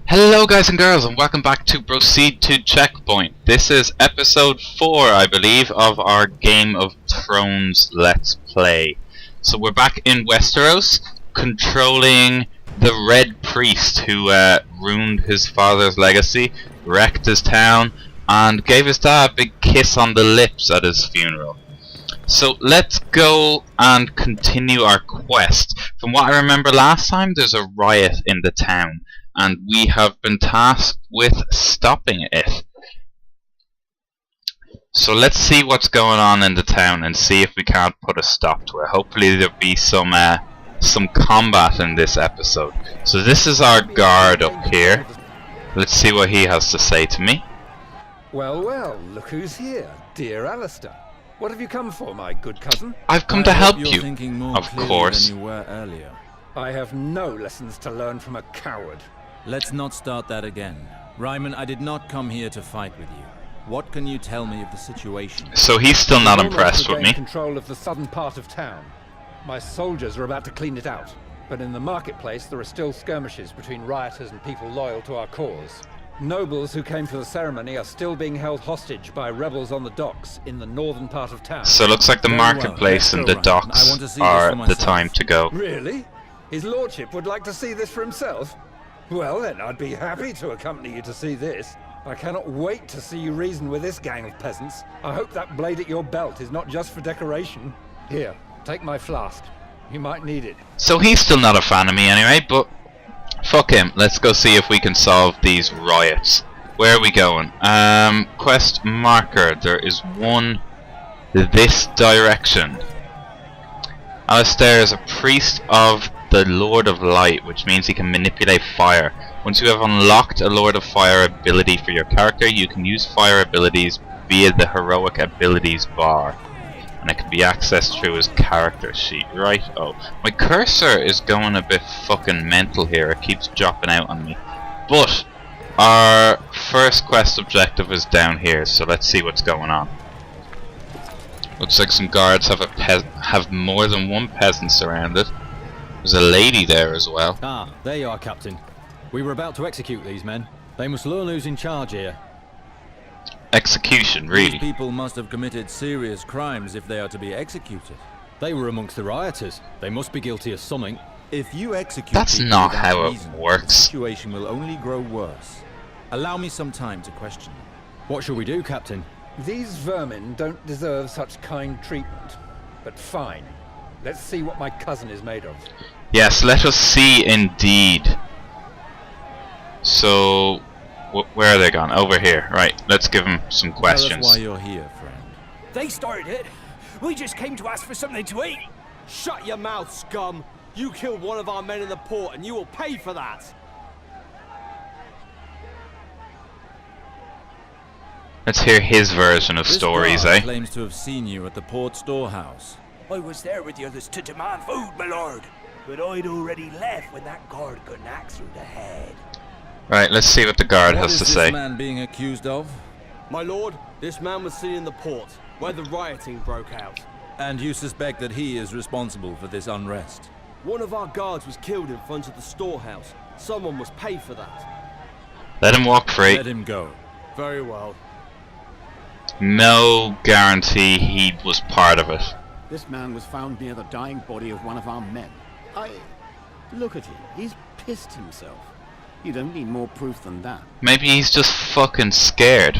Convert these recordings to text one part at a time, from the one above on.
Hello guys and girls, and welcome back to Proceed to Checkpoint. This is episode 4, I believe, of our Game of Thrones Let's Play. So we're back in Westeros, controlling the Red Priest who ruined his father's legacy, wrecked his town, and gave his dad a big kiss on the lips at his funeral. So let's go and continue our quest. From what I remember last time, there's a riot in the town, and we have been tasked with stopping it. So let's see what's going on in the town and see if we can't put a stop to it. Hopefully there'll be some combat in this episode. So this is our guard up here. Let's see what he has to say to me. Well, well, look who's here, dear Alistair. What have you come for, my good cousin? I've come to help you, of course. Than you were earlier. I have no lessons to learn from a coward. Let's not start that again. Ryman, I did not come here to fight with you. What can you tell me of the situation? So he's still not impressed with me. Control of the southern part of town. My soldiers are about to clean it out. But in the marketplace there are still skirmishes between rioters and people loyal to our cause. Nobles who came for the ceremony are still being held hostage by rebels on the docks in the northern part of town. So it looks like the marketplace and the docks are the time to go. Really? His lordship would like to see this for himself? Well then, I'd be happy to accompany you to see this. I cannot wait to see you reason with this gang of peasants. I hope that blade at your belt is not just for decoration. Here, take my flask. You might need it. So he's still not a fan of me anyway, but fuck him. Let's go see if we can solve these riots. Where are we going? Quest marker. There is one this direction. Alistair is a priest of the Lord of Light, which means he can manipulate fire. Once you have unlocked a Lord of Fire ability for your character, you can use fire abilities via the heroic abilities bar, and it can be accessed through his character sheet. Right, oh, my cursor is going a bit fucking mental here. It keeps dropping out on me. But our first quest objective is down here, so let's see what's going on. Looks like some guards have more than one peasant surrounded. There's a lady there as well. Ah, there you are, Captain. We were about to execute these men. They must learn who's in charge here. Execution, really? These people must have committed serious crimes if they are to be executed. They were amongst the rioters. They must be guilty of something. If you execute That's people not without how it reason, works. the situation will only grow worse. Allow me some time to question you. What shall we do, Captain? These vermin don't deserve such kind treatment. But fine. Let's see what my cousin is made of. Yes, let us see indeed. So, where are they gone? Over here. Right, let's give them some questions. Tell us why you're here, friend. They started it. We just came to ask for something to eat. Shut your mouth, scum. You killed one of our men in the port and you will pay for that. Let's hear his version of This stories, guard eh? claims to have seen you at the port storehouse. I was there with the others to demand food, my lord. But I'd already left when that guard got an axe through the head. Right, let's see what the guard has to What is say. this man being accused of? My lord, this man was seen in the port, where the rioting broke out. And you suspect that he is responsible for this unrest? One of our guards was killed in front of the storehouse. Someone must pay for that. Let him walk free. Let him go. Very well. No guarantee he was part of it. This man was found near the dying body of one of our men. Look at him. He's pissed himself. You don't need more proof than that. Maybe he's just fucking scared.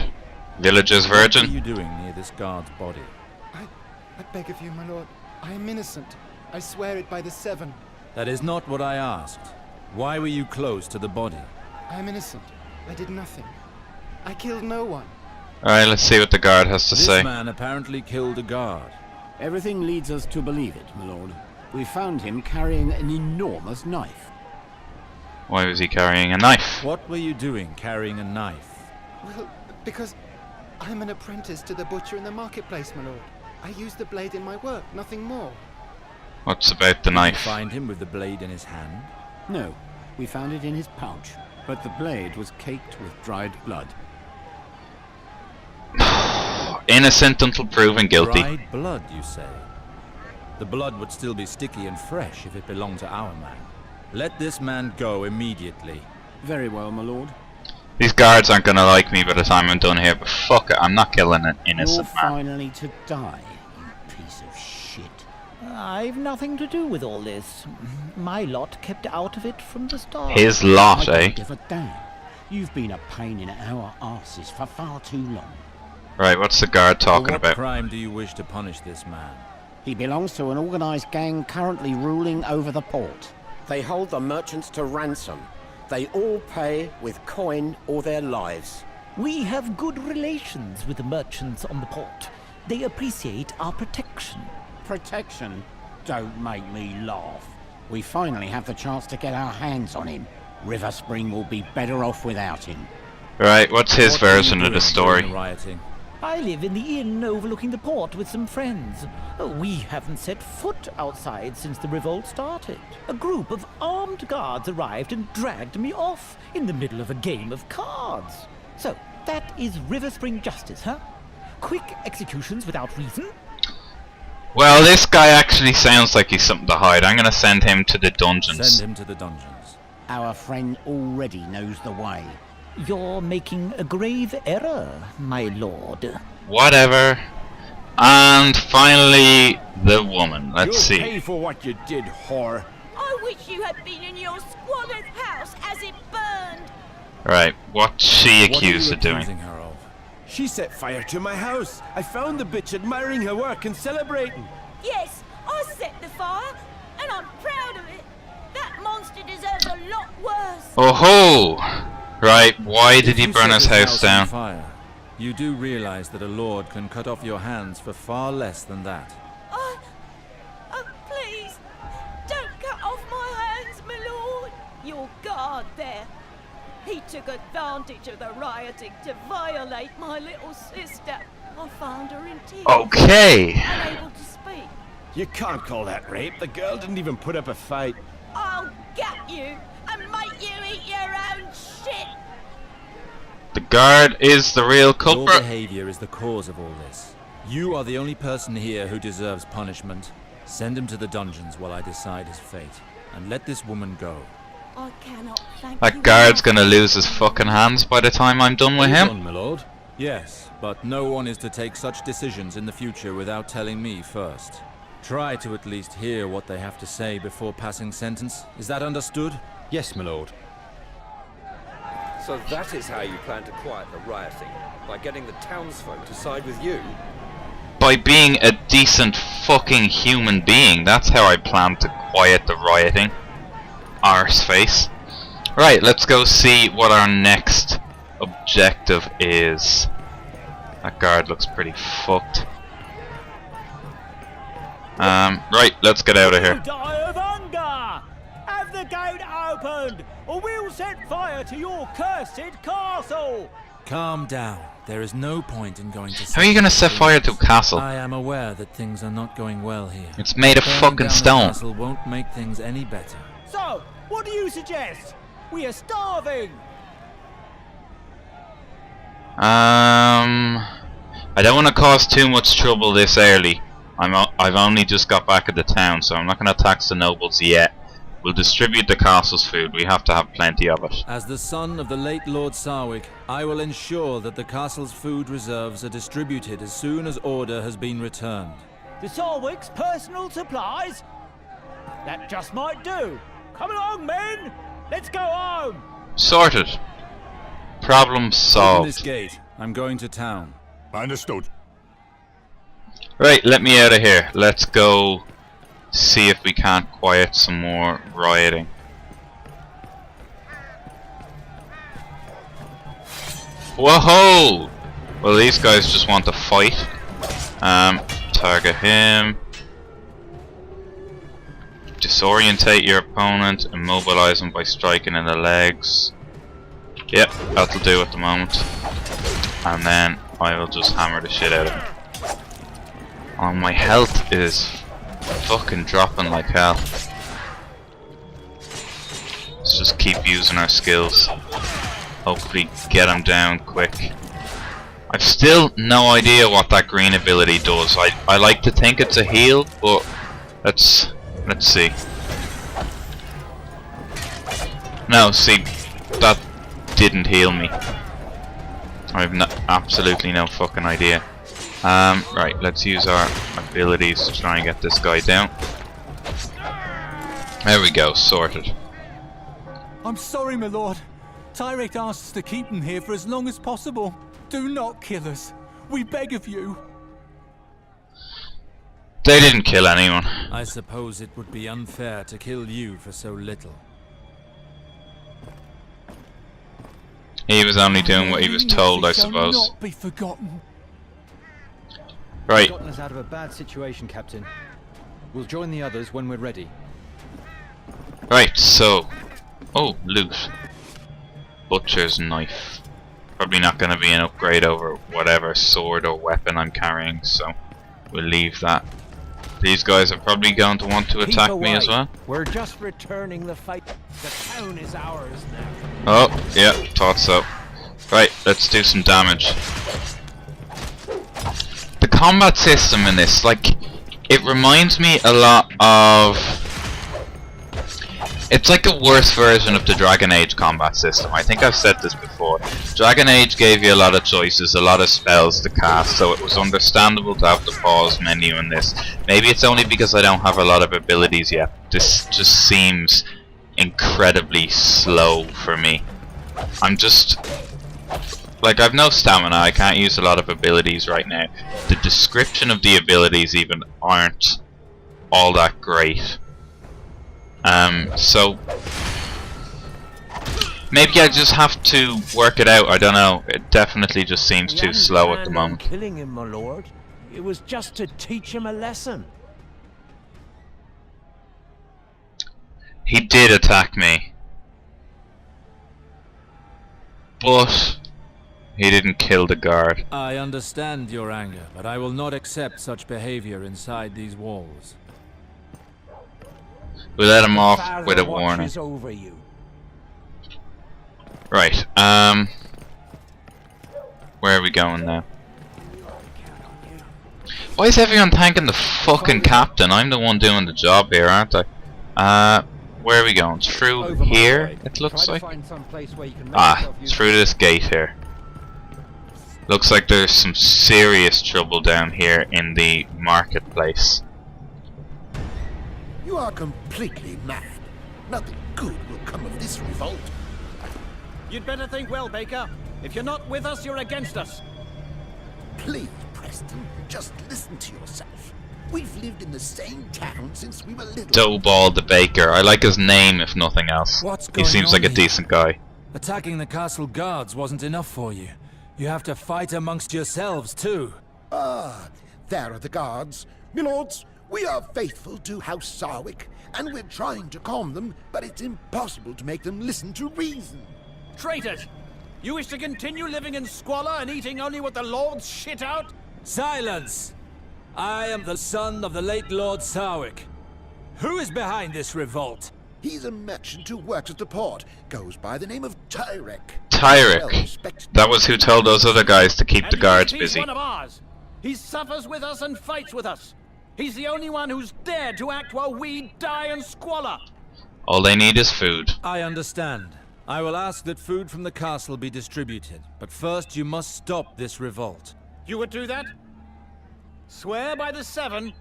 Villager's What are virgin? you doing near this guard's body? I beg of you, my lord. I am innocent. I swear it by the Seven. That is not what I asked. Why were you close to the body? I am innocent. I did nothing. I killed no one. Alright, let's see what the guard has to This say. man apparently killed a guard. Everything leads us to believe it, my lord. We found him carrying an enormous knife. Why was he carrying a knife? What were you doing carrying a knife? Well, because I'm an apprentice to the butcher in the marketplace, my lord. I use the blade in my work, nothing more. What's about the Did you knife? find him with the blade in his hand? No, we found it in his pouch, but the blade was caked with dried blood. Innocent until proven guilty. Dried blood, you say? The blood would still be sticky and fresh if it belonged to our man. Let this man go immediately. Very well, my lord. These guards aren't gonna like me by the time I'm done here, but fuck it, I'm not killing an You're innocent man. finally to die, you piece of shit. I've nothing to do with all this. My lot kept out of it from the start. His I lot, don't eh? give a damn. You've been a pain in our arses for far too long. Right, what's the guard For talking what about? crime do you wish to punish this man? He belongs to an organized gang currently ruling over the port. They hold the merchants to ransom. They all pay with coin or their lives. We have good relations with the merchants on the port. They appreciate our protection. Protection? Don't make me laugh. We finally have the chance to get our hands on him. River Spring will be better off without him. Right, what's his What were you version of the doing story? during the rioting? I live in the inn overlooking the port with some friends. We haven't set foot outside since the revolt started. A group of armed guards arrived and dragged me off in the middle of a game of cards. So, that is River Spring justice, huh? Quick executions without reason? Well, this guy actually sounds like he's something to hide. I'm gonna send him to the dungeons. Send him to the dungeons. Our friend already knows the way. You're making a grave error, my lord. Whatever. And finally, the woman. Let's You'll see. pay for what you did, whore. I wish you had been in your squalid house as it burned. Right, what's she What are accused you of doing? accusing her of? She set fire to my house. I found the bitch admiring her work and celebrating. Yes, I set the fire, and I'm proud of it. That monster deserves a lot worse. Oh ho! Right, why did If he you burn set his this house on down? fire, you do realize that a lord can cut off your hands for far less than that. Please, don't cut off my hands, my lord. Your guard there. He took advantage of the rioting to violate my little sister. I found her in tears. Okay. Unable to speak. You can't call that rape. The girl didn't even put up a fight. I'll get you and make you eat your own shit. The guard is the real Your culprit. behavior is the cause of all this. You are the only person here who deserves punishment. Send him to the dungeons while I decide his fate. And let this woman go. I cannot thank you That guard's enough. gonna lose his fucking hands by the time I'm done with Hold him. on, my lord. Yes, but no one is to take such decisions in the future without telling me first. Try to at least hear what they have to say before passing sentence. Is that understood? Yes, my lord. So that is how you plan to quiet the rioting? By getting the townsfolk to side with you? By being a decent fucking human being. That's how I plan to quiet the rioting. Arseface. Right, let's go see what our next objective is. That guard looks pretty fucked. Right, let's get out of here. Die of hunger! Have the gate opened, or we'll set fire to your cursed castle! Calm down. There is no point in going to. How are you gonna set fire to a castle? I am aware that things are not going well here. It's made of Burning fucking down the stone. castle won't make things any better. So, what do you suggest? We are starving! I don't want to cause too much trouble this early. I've only just got back at the town, so I'm not going to tax the nobles yet. We'll distribute the castle's food. We have to have plenty of it. As the son of the late Lord Sarwick, I will ensure that the castle's food reserves are distributed as soon as order has been returned. The Sarwick's personal supplies? That just might do. Come along, men! Let's go home! Sorted. Problem Open this solved. gate. I'm going to town. Understood. Right, let me out of here. Let's go see if we can't quiet some more rioting. Whoa! Well, these guys just want to fight. Target him. Disorientate your opponent. Immobilize him by striking in the legs. Yep, that'll do at the moment. And then I will just hammer the shit out of him. Oh, my health is fucking dropping like hell. Let's just keep using our skills. Hopefully get him down quick. I've still no idea what that green ability does. I like to think it's a heal, but let's see. No, see, that didn't heal me. I have absolutely no fucking idea. Right, let's use our abilities to try and get this guy down. There we go, sorted. I'm sorry, my lord. Tyrek asked us to keep him here for as long as possible. Do not kill us. We beg of you. They didn't kill anyone. I suppose it would be unfair to kill you for so little. He was only doing what he was told, I suppose. Not be forgotten. Right. Gotten us out of a bad situation, Captain. We'll join the others when we're ready. Right, so... Oh, loot. Butcher's knife. Probably not going to be an upgrade over whatever sword or weapon I'm carrying, so we'll leave that. These guys are probably going to want to attack me as well. We're just returning the fight. The town is ours now. Oh, yeah, thought so. Right, let's do some damage. The combat system in this, like, it reminds me a lot of... It's like a worse version of the Dragon Age combat system. I think I've said this before. Dragon Age gave you a lot of choices, a lot of spells to cast, so it was understandable to have the pause menu in this. Maybe it's only because I don't have a lot of abilities yet. This just seems incredibly slow for me. I'm just... Like, I've no stamina, I can't use a lot of abilities right now. The description of the abilities even aren't all that great. So maybe I just have to work it out. I don't know. It definitely just seems too slow at the moment. Killing him, my lord. It was just to teach him a lesson. He did attack me, but he didn't kill the guard. I understand your anger, but I will not accept such behavior inside these walls. We let him off with a warning. Over you. Right, where are we going now? Why is everyone thanking the fucking captain? I'm the one doing the job here, aren't I? Where are we going? Through here, it looks like? Ah, through this gate here. Looks like there's some serious trouble down here in the marketplace. You are completely mad. Nothing good will come of this revolt. You'd better think well, Baker. If you're not with us, you're against us. Please, Preston, just listen to yourself. We've lived in the same town since we were little. Doughball the Baker. I like his name, if nothing else. What's He going seems on like a here? decent guy. Attacking the castle guards wasn't enough for you. You have to fight amongst yourselves too. Ah, there are the guards. Milords, we are faithful to House Sarwick, and we're trying to calm them, but it's impossible to make them listen to reason. Traitors! You wish to continue living in squalor and eating only what the lords shit out? Silence! I am the son of the late Lord Sarwick. Who is behind this revolt? He's a merchant who works at the port, goes by the name of Tyrek. Tyrek. That was who told those other guys to keep the guards He's busy. one of ours. He suffers with us and fights with us. He's the only one who's dared to act while we die in squalor. All they need is food. I understand. I will ask that food from the castle be distributed, but first you must stop this revolt. You would do that? Swear by the Seven,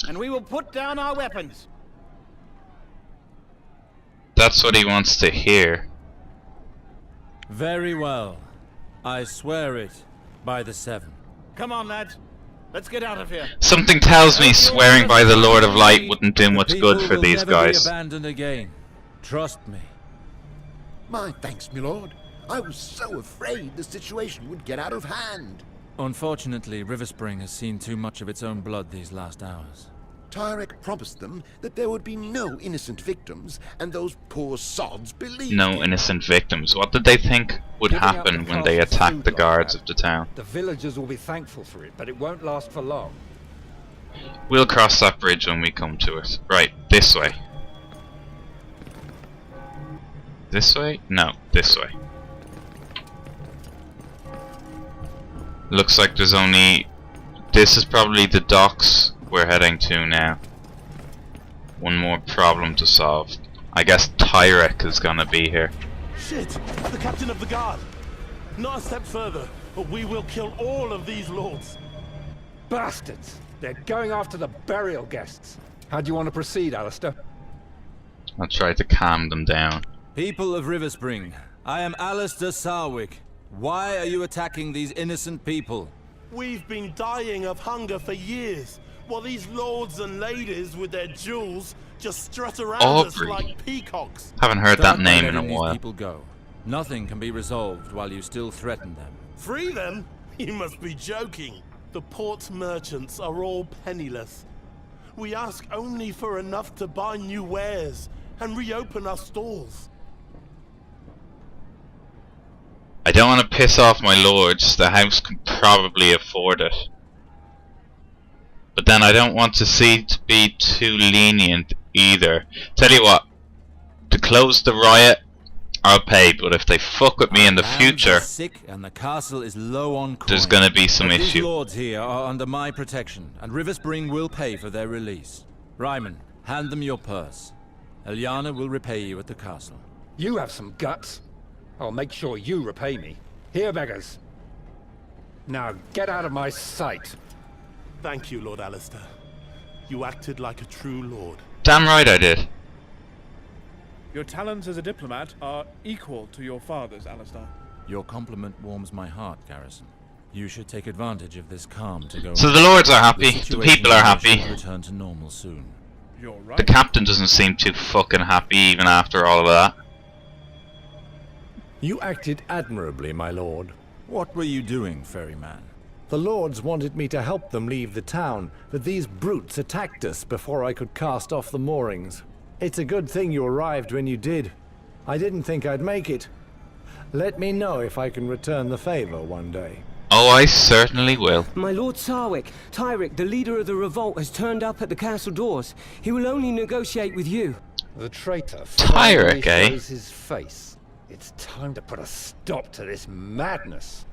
and we will put down our weapons. That's what he wants to hear. Very well. I swear it by the Seven. Come on, lads. Let's get out of here. Something tells me swearing by the Lord of Light wouldn't do much good for these guys. Be abandoned again. Trust me. My thanks, milord. I was so afraid the situation would get out of hand. Unfortunately, Riverspring has seen too much of its own blood these last hours. Tyrek promised them that there would be no innocent victims, and those poor sods believed No him. innocent victims. What did they think would happen when they attacked the guards of the town? The villagers will be thankful for it, but it won't last for long. We'll cross that bridge when we come to it. Right, this way. This way? No, this way. Looks like there's only... This is probably the docks we're heading to now. One more problem to solve. I guess Tyrek is gonna be here. Shit! The captain of the guard! Not a step further, or we will kill all of these lords. Bastards! They're going after the burial guests. How do you want to proceed, Alistair? I'll try to calm them down. People of Riverspring, I am Alistair Sarwick. Why are you attacking these innocent people? We've been dying of hunger for years, while these lords and ladies with their jewels just strut around us like peacocks. Haven't heard that name in a These while. people go. Nothing can be resolved while you still threaten them. Free them? You must be joking. The port merchants are all penniless. We ask only for enough to buy new wares and reopen our stores. I don't want to piss off my lords. The house can probably afford it. But then I don't want to be too lenient either. Tell you what, to close the riot, I'll pay. But if they fuck with me in the future, sick and the castle is low on coin. There's gonna be some These issue. lords here are under my protection, and Riverspring will pay for their release. Ryman, hand them your purse. Eliana will repay you at the castle. You have some guts. I'll make sure you repay me. Here, beggars. Now get out of my sight. Thank you, Lord Alistair. You acted like a true lord. Damn right I did. Your talents as a diplomat are equal to your father's, Alistair. Your compliment warms my heart, Garrison. You should take advantage of this calm to go. So the lords are happy, the situation people are happy. should return to normal soon. You're right. The captain doesn't seem too fucking happy even after all of that. You acted admirably, my lord. What were you doing, ferryman? The lords wanted me to help them leave the town, but these brutes attacked us before I could cast off the moorings. It's a good thing you arrived when you did. I didn't think I'd make it. Let me know if I can return the favor one day. Oh, I certainly will. My Lord Sarwick, Tyrick, the leader of the revolt, has turned up at the castle doors. He will only negotiate with you. The traitor Tyrick, eh? shows his face. It's time to put a stop to this madness.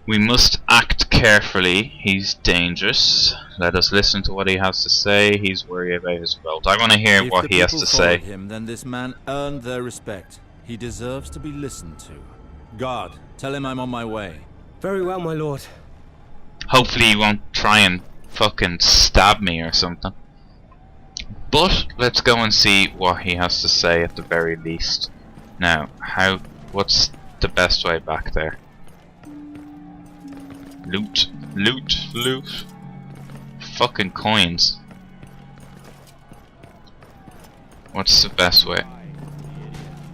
We must act carefully. He's dangerous. Let us listen to what he has to say. He's worried about his revolt. I want to hear If what the he has people to say. followed him, then this man earned their respect. He deserves to be listened to. Guard, tell him I'm on my way. Very well, my lord. Hopefully he won't try and fucking stab me or something. But let's go and see what he has to say at the very least. Now, what's the best way back there? Loot, loot, loot. Fucking coins. What's the best way?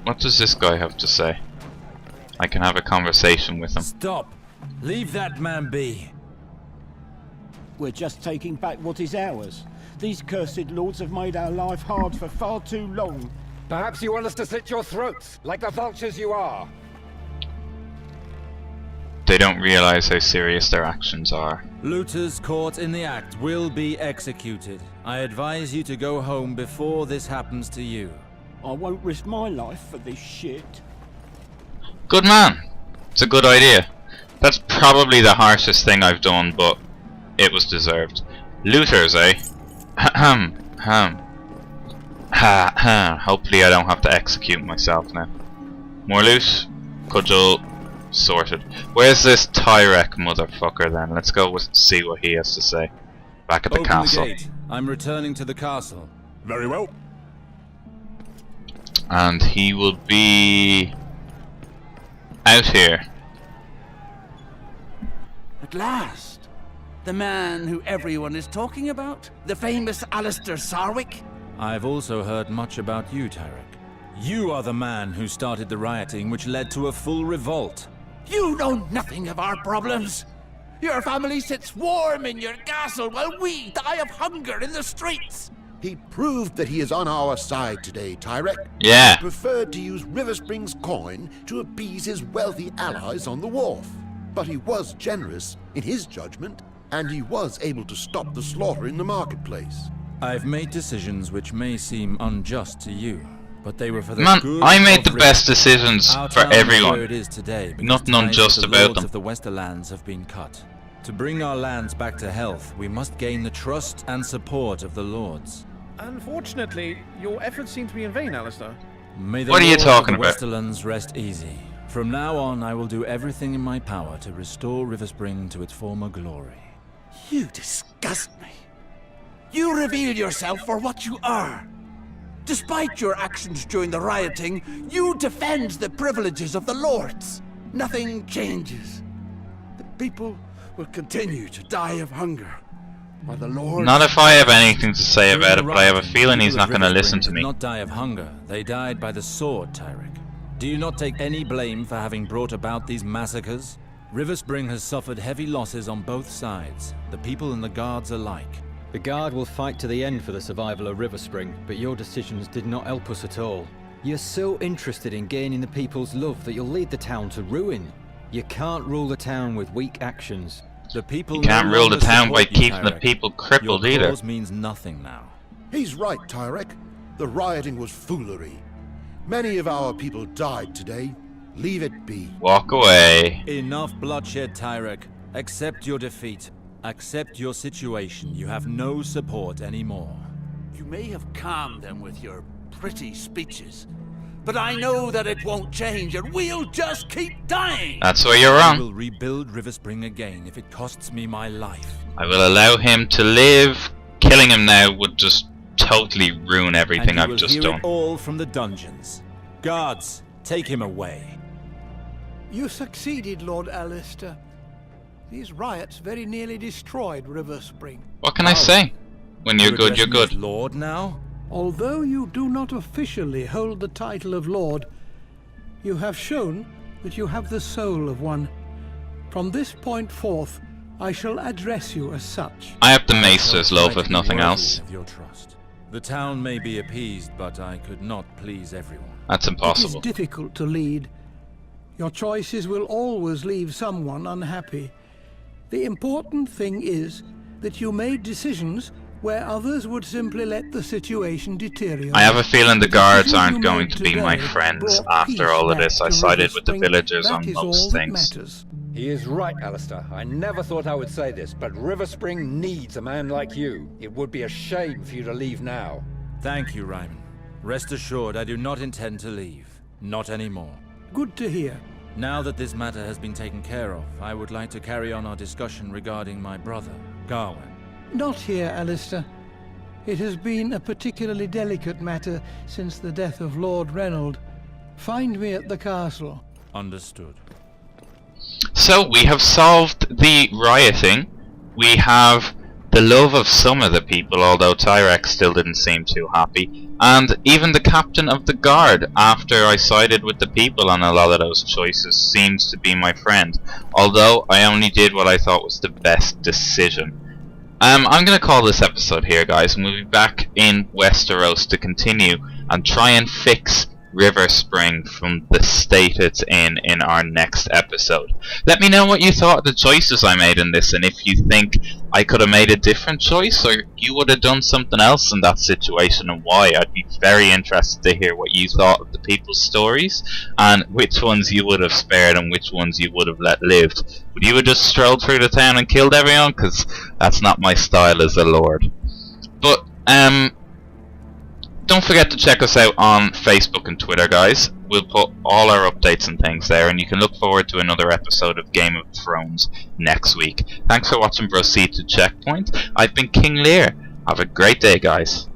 What does this guy have to say? I can have a conversation with him. Stop! Leave that man be. We're just taking back what is ours. These cursed lords have made our life hard for far too long. Perhaps you want us to slit your throats, like the vultures you are. They don't realize how serious their actions are. Looters caught in the act will be executed. I advise you to go home before this happens to you. I won't risk my life for this shit. Good man. It's a good idea. That's probably the harshest thing I've done, but it was deserved. Looters, eh? Ahem. Hopefully I don't have to execute myself now. More loot. Cudgel. Sorted. Where's this Tyrek motherfucker then? Let's go see what he has to say. Back at the castle. The gate. I'm returning to the castle. Very well. And he will be out here. At last. The man who everyone is talking about? The famous Alistair Sarwick? I've also heard much about you, Tyrek. You are the man who started the rioting which led to a full revolt. You know nothing of our problems. Your family sits warm in your castle while we die of hunger in the streets. He proved that he is on our side today, Tyrek. Yeah. He preferred to use Riverspring's coin to appease his wealthy allies on the wharf. But he was generous in his judgment, and he was able to stop the slaughter in the marketplace. I've made decisions which may seem unjust to you, but they were for the Man, good I made of the best Riverspring. decisions Our for town is everyone. where it is today because Nothing ties unjust with the about lords them. of the Westerlands have been cut. To bring our lands back to health, we must gain the trust and support of the lords. Unfortunately, your efforts seem to be in vain, Alistair. May the What are you Lord of talking the about? Westerlands rest easy. From now on, I will do everything in my power to restore Riverspring to its former glory. You disgust me. You reveal yourself for what you are. Despite your actions during the rioting, you defend the privileges of the lords. Nothing changes. The people will continue to die of hunger, while the lords... Not if I have anything to say about it, but I have a feeling he's not going to Riverspring listen to did me. not die of hunger. They died by the sword, Tyrek. Do you not take any blame for having brought about these massacres? Riverspring has suffered heavy losses on both sides, the people and the guards alike. The Guard will fight to the end for the survival of Riverspring, but your decisions did not help us at all. You're so interested in gaining the people's love that you'll lead the town to ruin. You can't rule the town with weak actions. The people You can't no rule the longer town by support you, keeping the Tyrek. people crippled Your either. cause means nothing now. He's right, Tyrek. The rioting was foolery. Many of our people died today. Leave it be. Walk away. Enough bloodshed, Tyrek. Accept your defeat. Accept your situation. You have no support anymore. You may have calmed them with your pretty speeches, but I know that it won't change and we'll just keep dying! That's where you're I wrong. will rebuild Riverspring again if it costs me my life. I will allow him to live. Killing him now would just totally ruin everything And you I've will just hear done. it all from the dungeons. Guards, take him away. You succeeded, Lord Alistair. These riots very nearly destroyed Riverspring. What can I say? When you're You good, you're address good. me as Lord now? Although you do not officially hold the title of Lord, you have shown that you have the soul of one. From this point forth, I shall address you as such. I have the Maester's love, if nothing Worthy else. of your trust. The town may be appeased, but I could not please everyone. That's impossible. It is difficult to lead. Your choices will always leave someone unhappy. The important thing is that you made decisions where others would simply let the situation deteriorate. I have a feeling the guards decision aren't you going made to be my today friends brought after peace all of back this. I to sided with the Riverspring. villagers That on is all most that things. matters. He is right, Alistair. I never thought I would say this, but Riverspring needs a man like you. It would be a shame for you to leave now. Thank you, Ryman. Rest assured, I do not intend to leave. Not anymore. Good to hear. Now that this matter has been taken care of, I would like to carry on our discussion regarding my brother, Garwin. Not here, Alistair. It has been a particularly delicate matter since the death of Lord Reynold. Find me at the castle. Understood. So we have solved the rioting. We have the love of some of the people, although Tyrek still didn't seem too happy. And even the captain of the guard, after I sided with the people on a lot of those choices, seems to be my friend. Although I only did what I thought was the best decision. I'm going to call this episode here, guys, and we'll be back in Westeros to continue and try and fix Riverspring from the state it's in our next episode. Let me know what you thought of the choices I made in this, and if you think I could have made a different choice, or you would have done something else in that situation, and why. I'd be very interested to hear what you thought of the people's stories, and which ones you would have spared and which ones you would have let live. Would you have just strolled through the town and killed everyone? Because that's not my style as a lord. But, don't forget to check us out on Facebook and Twitter, guys. We'll put all our updates and things there, and you can look forward to another episode of Game of Thrones next week. Thanks for watching Proceed to Checkpoint. I've been King Lear. Have a great day, guys.